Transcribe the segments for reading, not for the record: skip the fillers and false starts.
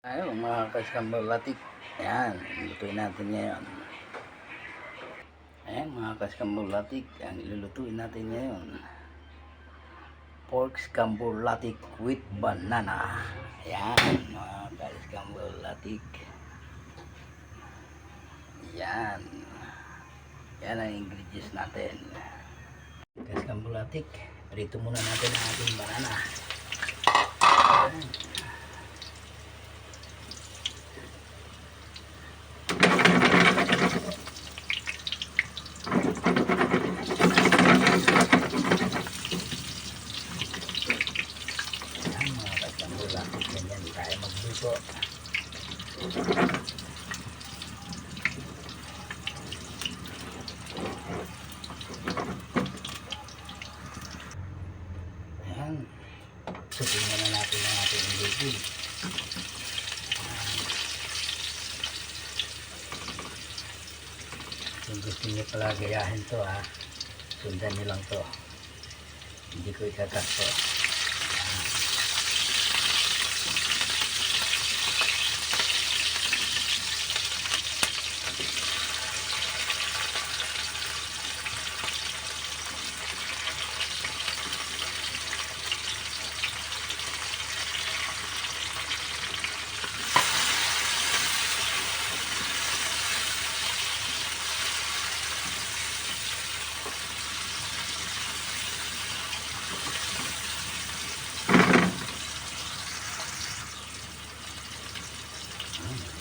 Ayun mga kaskambalatik, ayan, lutuin natin ngayon. Ayan mga kaskambalatik, ang ilulutuin natin ngayon, pork scambulatic with banana. Ayan mga kaskambalatik, ayan, yan ang ingredients natin. Kaskambalatik, prito muna natin ang ating banana. Ayan. Ganyan tayo magluto. Ayan, sutingin na natin ang ating ingredient. Kung gusto nyo pala gayahin to sundan nyo lang to, hindi ko ikakat to.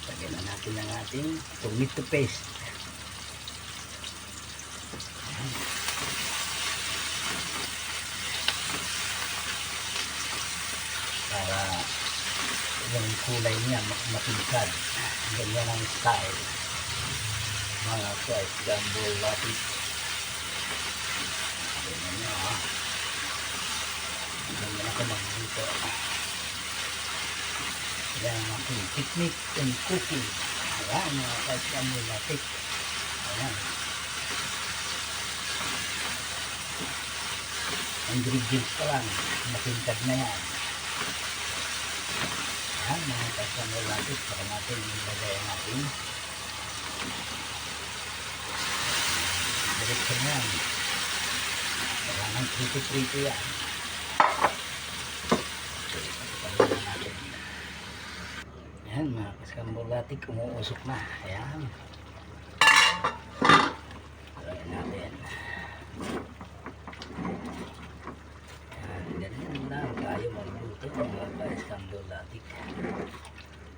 Lagyan na natin ang ating tomato paste. Para yung kulay niya matingkad. Ganyan ang style. Mga kaskambalatik. Ganyan nyo ganyan ako magluto. Yan ang aking technique and cooking. Ayan mga kaskambalatik. Ayan. Ingredients pa lang. Matingkad na yan. Ayan mga kaskambalatik. Saka natin ilagay ang ating direksyon yan. Kailangan prito-prito yan. Ayan mga kaskambalatik, umuusok na. Ayan.